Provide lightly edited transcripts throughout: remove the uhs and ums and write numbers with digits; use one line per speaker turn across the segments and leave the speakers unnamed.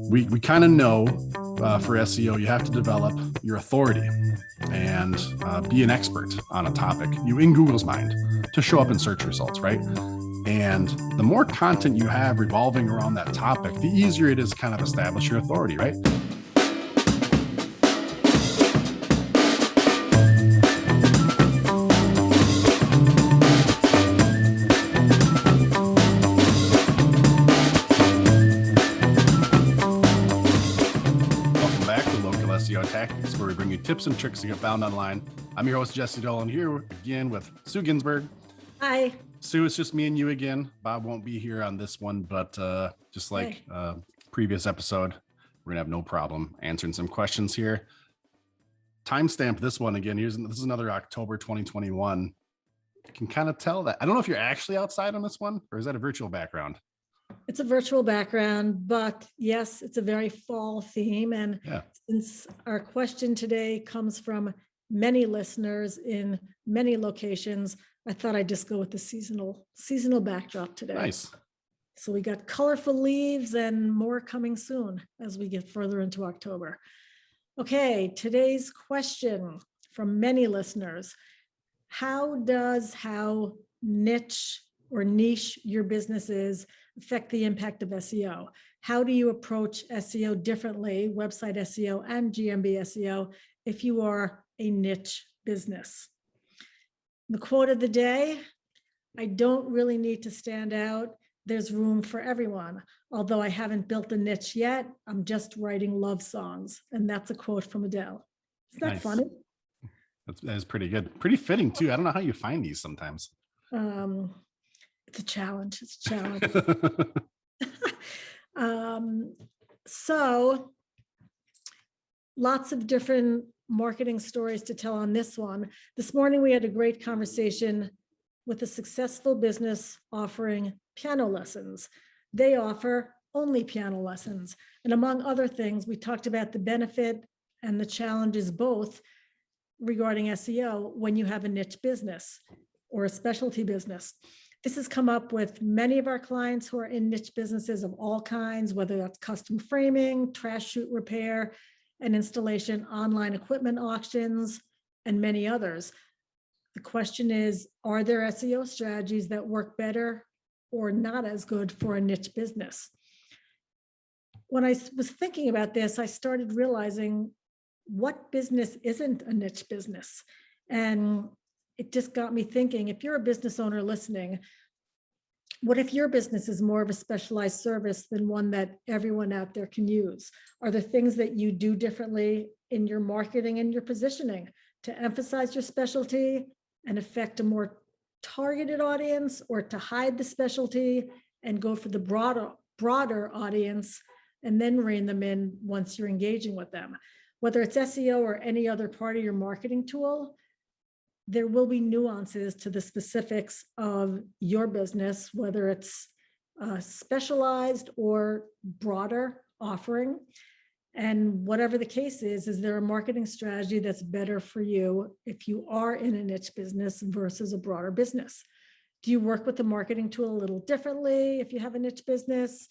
we kind of know for SEO, you have to develop your authority and be an expert on a topic, you in Google's mind, to show up in search results, right? And the more content you have revolving around that topic, the easier it is to kind of establish your authority, right? Tactics, where we bring you tips and tricks to get found online. I'm your host, Jesse Dolan, here again with Sue Ginsburg.
Hi.
Sue, it's just me and you again. Bob won't be here on this one, but just like previous episode, we're gonna have no problem answering some questions here. Timestamp this one again. This is another October 2021. You can kind of tell that. I don't know if you're actually outside on this one, or is that a virtual background?
It's a virtual background, but yes, it's a very fall theme. And since our question today comes from many listeners in many locations, I thought I'd just go with the seasonal backdrop today.
Nice.
So we got colorful leaves and more coming soon as we get further into October. Okay, today's question from many listeners: how niche or niche your business is affect the impact of SEO? How do you approach SEO differently, website SEO and GMB SEO, if you are a niche business? The quote of the day: I don't really need to stand out. There's room for everyone. Although I haven't built a niche yet, I'm just writing love songs. And that's a quote from Adele. Isn't that funny?
That's pretty good. Pretty fitting too. I don't know how you find these sometimes.
It's a challenge. So lots of different marketing stories to tell on this one. This morning, we had a great conversation with a successful business offering piano lessons. They offer only piano lessons. And among other things, we talked about the benefit and the challenges both regarding SEO when you have a niche business or a specialty business. This has come up with many of our clients who are in niche businesses of all kinds, whether that's custom framing, trash chute repair and installation, online equipment auctions, and many others. The question is, are there SEO strategies that work better or not as good for a niche business? When I was thinking about this, I started realizing what business isn't a niche business. And it just got me thinking, if you're a business owner listening, what if your business is more of a specialized service than one that everyone out there can use? Are there things that you do differently in your marketing and your positioning to emphasize your specialty and affect a more targeted audience, or to hide the specialty and go for the broader audience and then rein them in once you're engaging with them? Whether it's SEO or any other part of your marketing tool, there will be nuances to the specifics of your business, whether it's specialized or broader offering. And whatever the case is there a marketing strategy that's better for you if you are in a niche business versus a broader business? Do you work with the marketing tool a little differently if you have a niche business?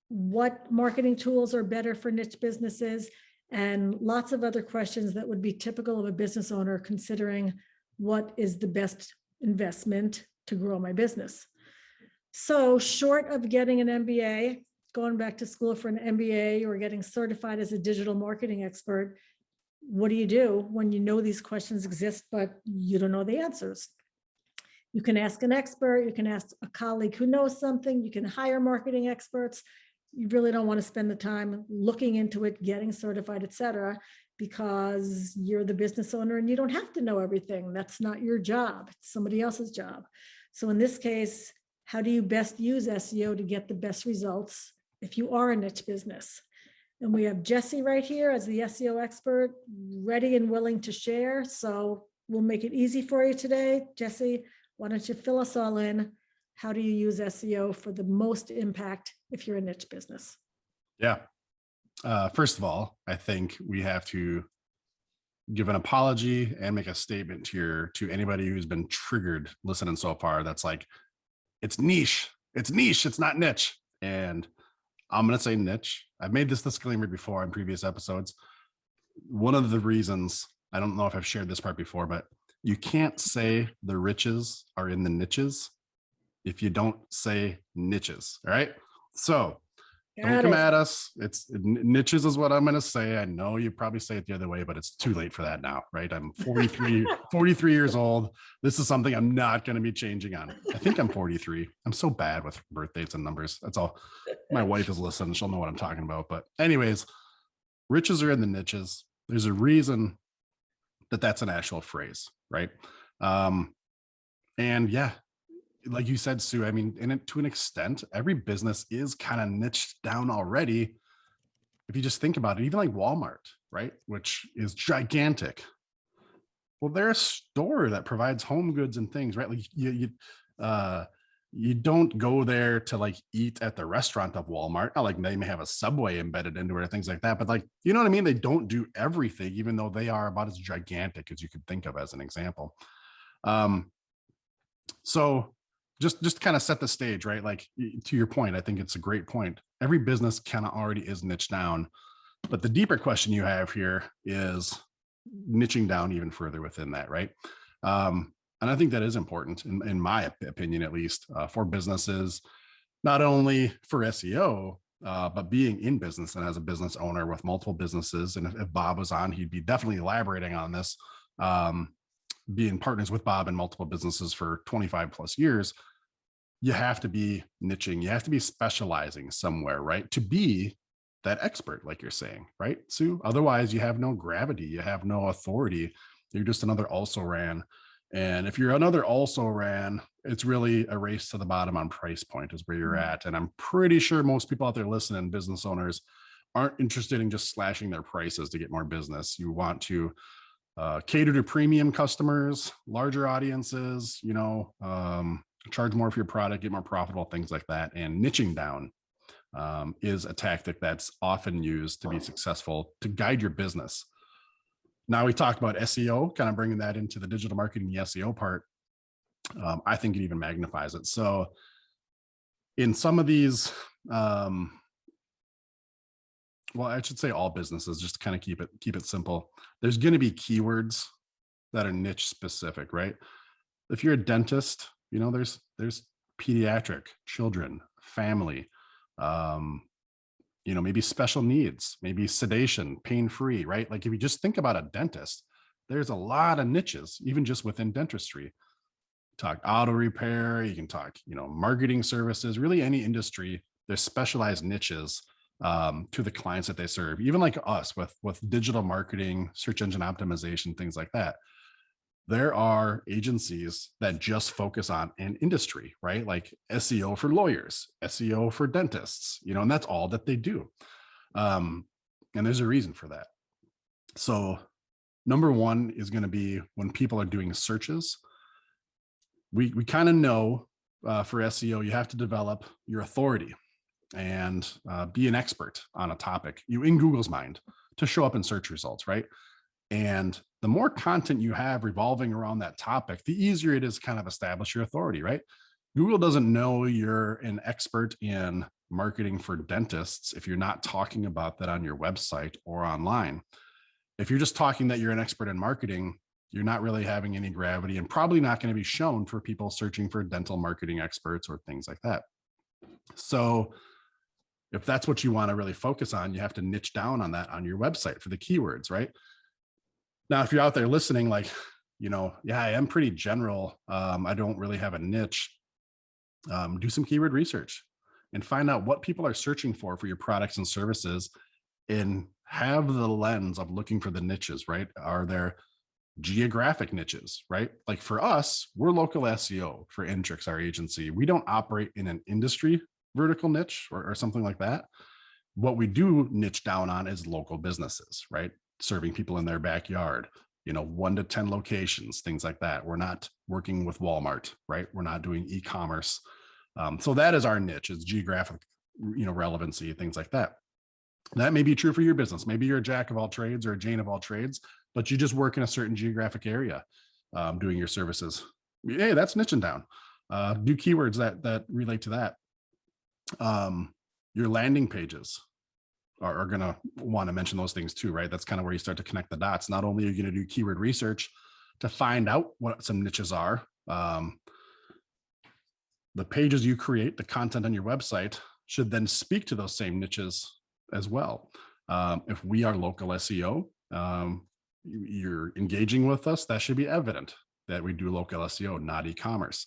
What marketing tools are better for niche businesses? And lots of other questions that would be typical of a business owner considering what is the best investment to grow my business. So short of getting an MBA, going back to school for an MBA, or getting certified as a digital marketing expert, what do you do when you know these questions exist, but you don't know the answers? You can ask an expert, you can ask a colleague who knows something, you can hire marketing experts. You really don't want to spend the time looking into it, getting certified, et cetera, because you're the business owner and you don't have to know everything. That's not your job. It's somebody else's job. So in this case, how do you best use SEO to get the best results if you are a niche business? And we have Jesse right here as the SEO expert, ready and willing to share. So we'll make it easy for you today. Jesse, why don't you fill us all in? How do you use SEO for the most impact if you're a niche business?
Yeah. First of all, I think we have to give an apology and make a statement to anybody who's been triggered listening so far. That's like, it's niche. It's niche. It's not niche. And I'm going to say niche. I've made this disclaimer before in previous episodes. One of the reasons, I don't know if I've shared this part before, but you can't say the riches are in the niches if you don't say niches. All right. So don't come at us. It's niches is what I'm going to say. I know you probably say it the other way, but it's too late for that now, right? I'm 43 years old. This is something I'm not going to be changing on. I think I'm 43. I'm so bad with birth dates and numbers. That's all. My wife is listening. She'll know what I'm talking about. But anyways, riches are in the niches. There's a reason that that's an actual phrase, right? And yeah, like you said, Sue, I mean, to an extent, every business is kind of niched down already. If you just think about it, even like Walmart, right, which is gigantic. Well, they're a store that provides home goods and things, right? Like you don't go there to like eat at the restaurant of Walmart. Not like they may have a Subway embedded into it or things like that, but like, you know what I mean? They don't do everything, even though they are about as gigantic as you could think of as an example. So just kind of set the stage, right? Like to your point, I think it's a great point. Every business kind of already is niched down, but the deeper question you have here is niching down even further within that, right? And I think that is important, in my opinion, at least, for businesses, not only for SEO, but being in business and as a business owner with multiple businesses. And if Bob was on, he'd be definitely elaborating on this. Being partners with Bob in multiple businesses for 25 plus years, you have to be niching, you have to be specializing somewhere, right? To be that expert, like you're saying, right, Sue? Otherwise, you have no gravity, you have no authority. You're just another also ran. And if you're another also ran, it's really a race to the bottom on price point is where you're at. And I'm pretty sure most people out there listening, business owners, aren't interested in just slashing their prices to get more business. You want to cater to premium customers, larger audiences, charge more for your product, get more profitable, things like that. And niching down is a tactic that's often used to be successful to guide your business. Now we talked about SEO, kind of bringing that into the digital marketing, the SEO part. I think it even magnifies it. So in some of these, well, I should say all businesses, just to kind of keep it simple. There's going to be keywords that are niche specific, right? If you're a dentist, there's pediatric, children, family, maybe special needs, maybe sedation, pain-free, right? Like if you just think about a dentist, there's a lot of niches, even just within dentistry. Talk auto repair, you can talk, marketing services, really any industry, there's specialized niches to the clients that they serve, even like us with digital marketing, search engine optimization, things like that. There are agencies that just focus on an industry, right? Like SEO for lawyers, SEO for dentists, and that's all that they do. And there's a reason for that. So number one is going to be when people are doing searches, we kind of know for SEO, you have to develop your authority and be an expert on a topic, in Google's mind, to show up in search results, right? And the more content you have revolving around that topic, the easier it is to kind of establish your authority, right? Google doesn't know you're an expert in marketing for dentists if you're not talking about that on your website or online. If you're just talking that you're an expert in marketing, you're not really having any gravity and probably not going to be shown for people searching for dental marketing experts or things like that. So if that's what you want to really focus on, you have to niche down on that on your website for the keywords, right? Now, if you're out there listening, like, yeah, I am pretty general. I don't really have a niche. Do some keyword research and find out what people are searching for your products and services, and have the lens of looking for the niches, right? Are there geographic niches, right? Like for us, we're local SEO for Intrix, our agency. We don't operate in an industry vertical niche or something like that. What we do niche down on is local businesses, right? Serving people in their backyard, 1 to 10 locations, things like that. We're not working with Walmart, right? We're not doing e-commerce. So that is our niche, is geographic, relevancy, things like that. That may be true for your business. Maybe you're a jack of all trades or a Jane of all trades, but you just work in a certain geographic area doing your services. Hey, that's niching down. Do keywords that relate to that. Your landing pages are going to want to mention those things too, right? That's kind of where you start to connect the dots. Not only are you going to do keyword research to find out what some niches are, the pages you create, the content on your website should then speak to those same niches as well. If we are local SEO, you're engaging with us, that should be evident that we do local SEO, not e-commerce.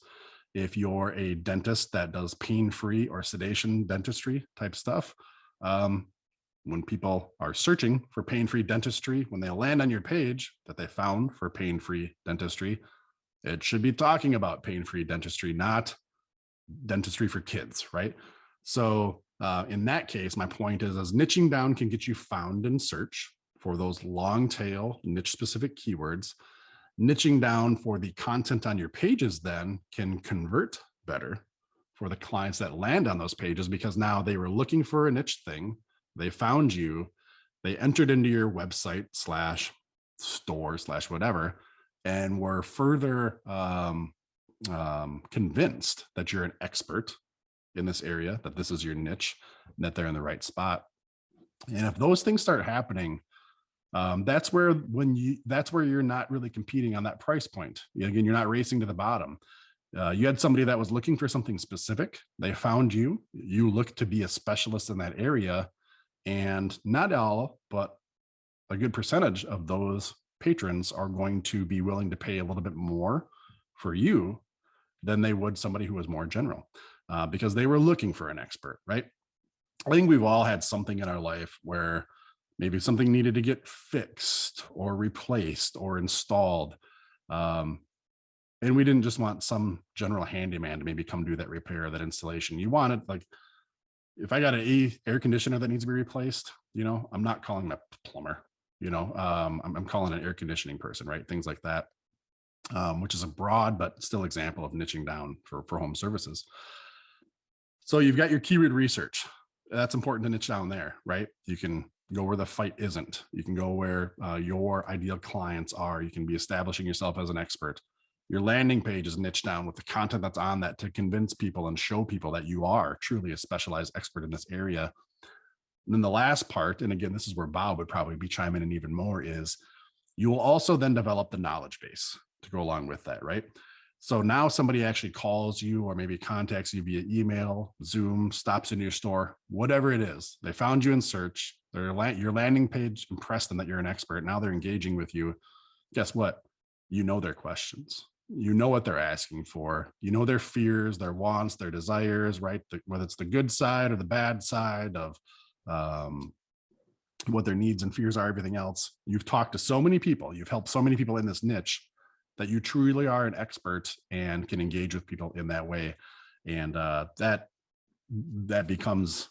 If you're a dentist that does pain-free or sedation dentistry type stuff, when people are searching for pain-free dentistry, when they land on your page that they found for pain-free dentistry, it should be talking about pain-free dentistry, not dentistry for kids, right? So in that case, my point is, as niching down can get you found in search for those long tail niche specific keywords, niching down for the content on your pages then can convert better for the clients that land on those pages, because now they were looking for a niche thing, they found you, they entered into your website / store / whatever, and were further convinced that you're an expert in this area, that this is your niche, and that they're in the right spot. And if those things start happening, that's where you're not really competing on that price point. Again, you're not racing to the bottom. You had somebody that was looking for something specific. They found you. You look to be a specialist in that area, and not all, but a good percentage of those patrons are going to be willing to pay a little bit more for you than they would somebody who was more general, because they were looking for an expert, right? I think we've all had something in our life where maybe something needed to get fixed or replaced or installed. And we didn't just want some general handyman to maybe come do that repair or that installation. You wanted, like, if I got an air conditioner that needs to be replaced, I'm not calling a plumber, I'm calling an air conditioning person, right? Things like that, which is a broad but still example of niching down for home services. So you've got your keyword research. That's important to niche down there, right? You can go where the fight isn't. You can go where your ideal clients are. You can be establishing yourself as an expert. Your landing page is niche down with the content that's on that to convince people and show people that you are truly a specialized expert in this area. And then the last part, and again, this is where Bob would probably be chiming in even more, is you will also then develop the knowledge base to go along with that, right? So now somebody actually calls you or maybe contacts you via email, Zoom, stops in your store, whatever it is. They found you in search. Your landing page impressed them that you're an expert. Now they're engaging with you. Guess what? You know their questions. You know what they're asking for. You know their fears, their wants, their desires, right? Whether it's the good side or the bad side of what their needs and fears are, everything else. You've talked to so many people. You've helped so many people in this niche that you truly are an expert and can engage with people in that way. And that becomes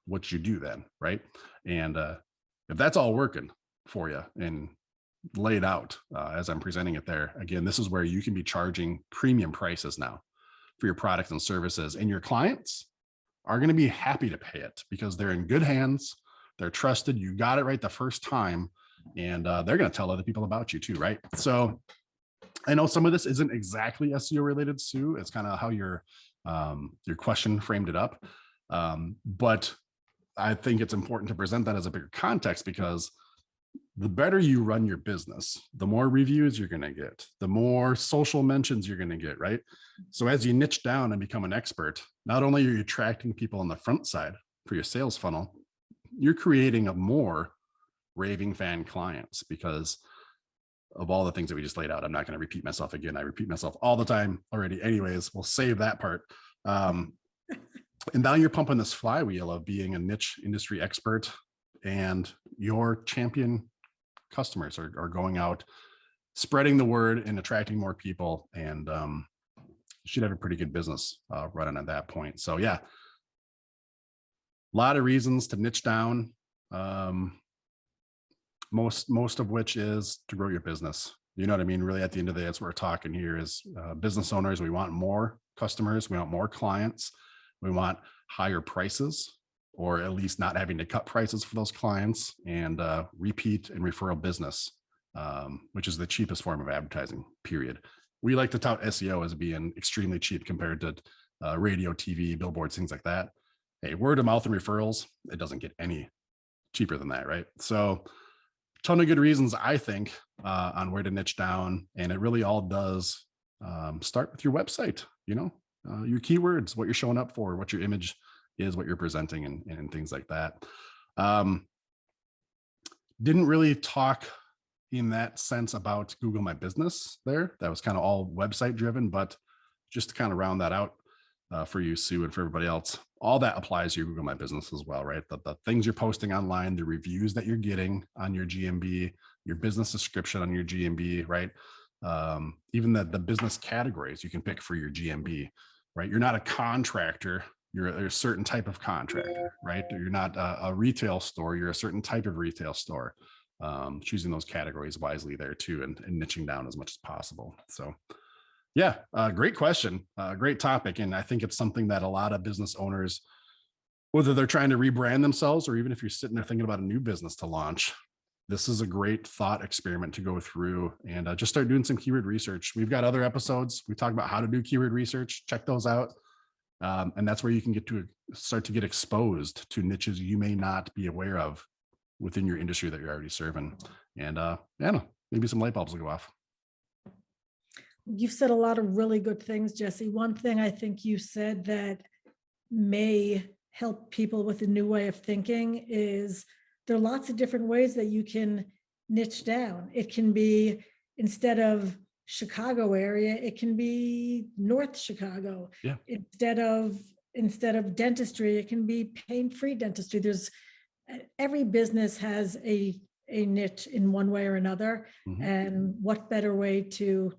what you do then, right? And if that's all working for you and laid out as I'm presenting it there, again, this is where you can be charging premium prices now for your products and services, and your clients are going to be happy to pay it because they're in good hands. They're trusted. You got it right the first time, and they're going to tell other people about you too, right? So I know some of this isn't exactly SEO related, Sue. It's kind of how your question framed it up. But I think it's important to present that as a bigger context, because the better you run your business, the more reviews you're going to get, the more social mentions you're going to get, right? So as you niche down and become an expert, not only are you attracting people on the front side for your sales funnel, you're creating a more raving fan clients because of all the things that we just laid out. I'm not going to repeat myself again. I repeat myself all the time already. Anyways, we'll save that part. And now you're pumping this flywheel of being a niche industry expert, and your champion customers are going out, spreading the word and attracting more people, and you should have a pretty good business running at that point. So yeah, a lot of reasons to niche down. Most of which is to grow your business. You know what I mean? Really, at the end of the day, that's what we're talking here is business owners. We want more customers. We want more clients. We want higher prices, or at least not having to cut prices for those clients, and repeat and referral business, which is the cheapest form of advertising, period. We like to tout SEO as being extremely cheap compared to radio, TV, billboards, things like that. hey, word of mouth and referrals, it doesn't get any cheaper than that, right? So ton of good reasons, I think, on where to niche down. And it really all does start with your website, your keywords, what you're showing up for, what your image is, what you're presenting, and things like that. Didn't really talk in that sense about Google My Business there. That was kind of all website driven, but just to kind of round that out for you, Sue, and for everybody else, all that applies to your Google My Business as well, right? The things you're posting online, the reviews that you're getting on your GMB, your business description on your GMB, right? Even the business categories you can pick for your GMB, right? You're not a contractor, you're a certain type of contractor, right? You're not a retail store, you're a certain type of retail store. Choosing those categories wisely there too, and niching down as much as possible. So yeah, great question, great topic. And I think it's something that a lot of business owners, whether they're trying to rebrand themselves or even if you're sitting there thinking about a new business to launch, this is a great thought experiment to go through and just start doing some keyword research. We've got other episodes. We talk about how to do keyword research. Check those out. And that's where you can start to get exposed to niches you may not be aware of within your industry that you're already serving. And maybe some light bulbs will go off.
You've said a lot of really good things, Jesse. One thing I think you said that may help people with a new way of thinking is there are lots of different ways that you can niche down. It can be, instead of Chicago area, it can be North Chicago.
Yeah.
Instead of dentistry, it can be pain-free dentistry. Every business has a niche in one way or another.
Mm-hmm.
And what better way to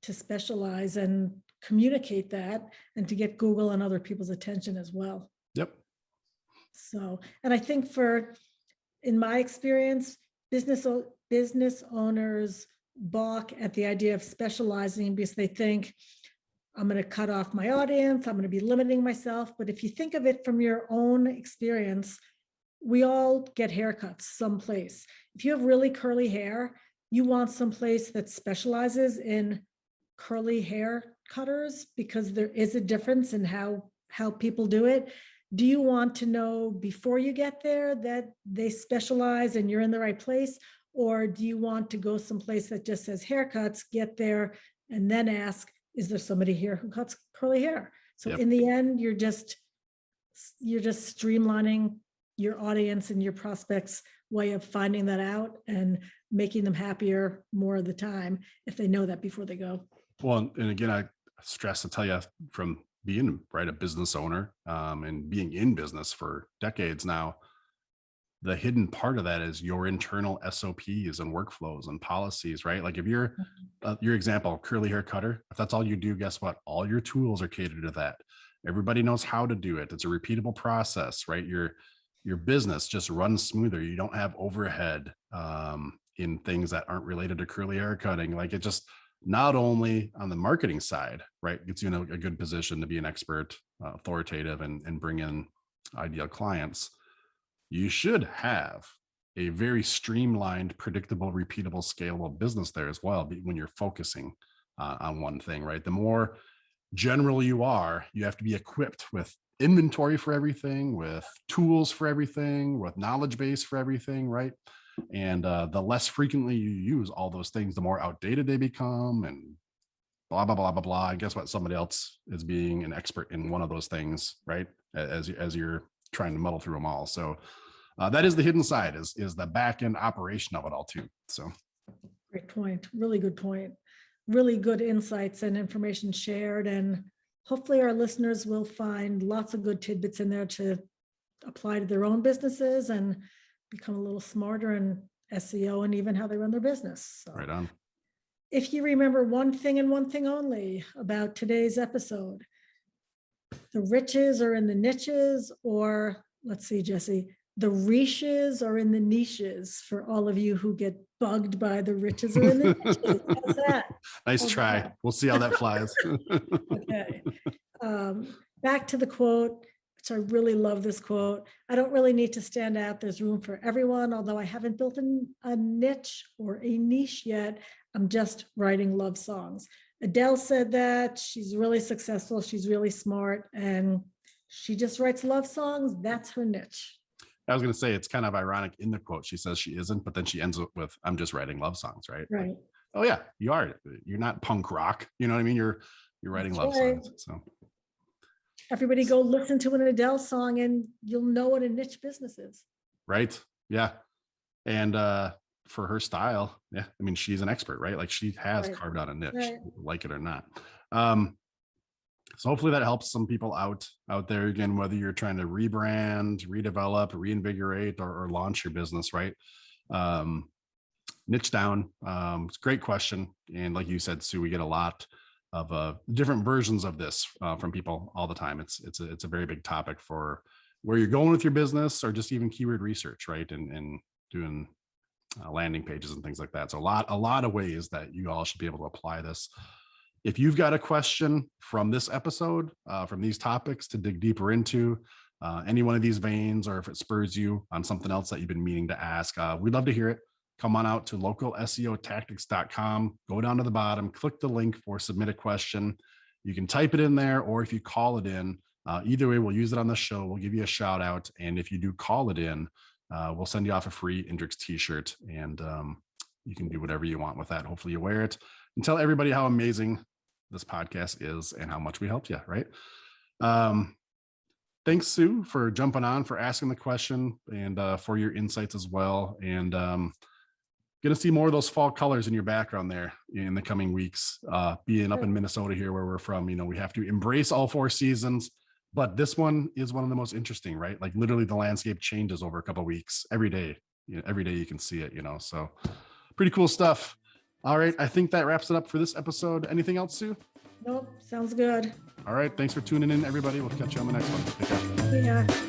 specialize and communicate that and to get Google and other people's attention as well.
Yep.
So, and I think in my experience, business owners balk at the idea of specializing because they think, I'm going to cut off my audience, I'm going to be limiting myself. But if you think of it from your own experience, we all get haircuts someplace. If you have really curly hair, you want someplace that specializes in curly hair cutters because there is a difference in how people do it. Do you want to know before you get there that they specialize and you're in the right place? Or do you want to go someplace that just says haircuts, get there, and then ask, is there somebody here who cuts curly hair? So
Yep.
In the end, you're just streamlining your audience and your prospects' way of finding that out and making them happier more of the time if they know that before they go.
Well, and again, I stress to tell you from being a business owner and being in business for decades now, the hidden part of that is your internal SOPs and workflows and policies, right? Like if you're your example, curly hair cutter, if that's all you do, guess what? All your tools are catered to that. Everybody knows how to do it. It's a repeatable process, right? Your business just runs smoother. You don't have overhead in things that aren't related to curly hair cutting. Like it just, not only on the marketing side, right, gets you in a good position to be an expert, authoritative, and bring in ideal clients. You should have a very streamlined, predictable, repeatable, scalable business there as well when you're focusing on one thing, right? The more general you are, you have to be equipped with inventory for everything, with tools for everything, with knowledge base for everything, right? And the less frequently you use all those things, the more outdated they become and blah, blah, blah, blah, blah. And guess what? Somebody else is being an expert in one of those things, right? As you're trying to muddle through them all. So that is the hidden side, is the back end operation of it all too. So
great point. Really good point. Really good insights and information shared. And hopefully our listeners will find lots of good tidbits in there to apply to their own businesses and become a little smarter in SEO and even how they run their business. So,
right on.
If you remember one thing and one thing only about today's episode, the riches are in the niches, or let's see, Jesse, the riches are in the niches for all of you who get bugged by the riches are in the niches. How's that?
Nice try. That? We'll see how that flies.
Okay. Back to the quote. So I really love this quote. I don't really need to stand out. There's room for everyone. Although I haven't built a niche or a niche yet, I'm just writing love songs. Adele said that. She's really successful. She's really smart. And She just writes love songs. That's her niche.
I was going to say, it's kind of ironic in the quote. She says she isn't, but then she ends up with, I'm just writing love songs, right?
Right.
Like, oh yeah, you are. You're not punk rock. You know what I mean? You're writing
That's
love
right.
songs. So
Everybody go listen to an Adele song and you'll know what a niche business is.
right. Yeah. And for her style, yeah, I mean, she's an expert, right? Like she has
Right.
carved out a niche,
Right.
like it or not. So hopefully that helps some people out there. Again, whether you're trying to rebrand, redevelop, reinvigorate, or launch your business, right? Niche down. It's a great question. And like you said, Sue, we get a lot of different versions of this from people all the time. It's a very big topic for where you're going with your business, or just even keyword research, right? And doing landing pages and things like that. So a lot of ways that you all should be able to apply this. If you've got a question from this episode, from these topics to dig deeper into any one of these veins, or if it spurs you on something else that you've been meaning to ask, we'd love to hear it. Come on out to localseotactics.com, go down to the bottom, click the link for submit a question. You can type it in there, or if you call it in, either way, we'll use it on the show. We'll give you a shout out. And if you do call it in, we'll send you off a free Indrix t-shirt, and you can do whatever you want with that. Hopefully you wear it and tell everybody how amazing this podcast is and how much we helped you, right? Thanks, Sue, for jumping on, for asking the question, and for your insights as well. And going to see more of those fall colors in your background there in the coming weeks. Being up in Minnesota here, where we're from, we have to embrace all 4 seasons. But this one is one of the most interesting, right? Like literally the landscape changes over a couple of weeks every day. Every day you can see it, so pretty cool stuff. All right. I think that wraps it up for this episode. Anything else, Sue?
Nope. Sounds good.
All right. Thanks for tuning in, everybody. We'll catch you on the next one. Take care.
Yeah.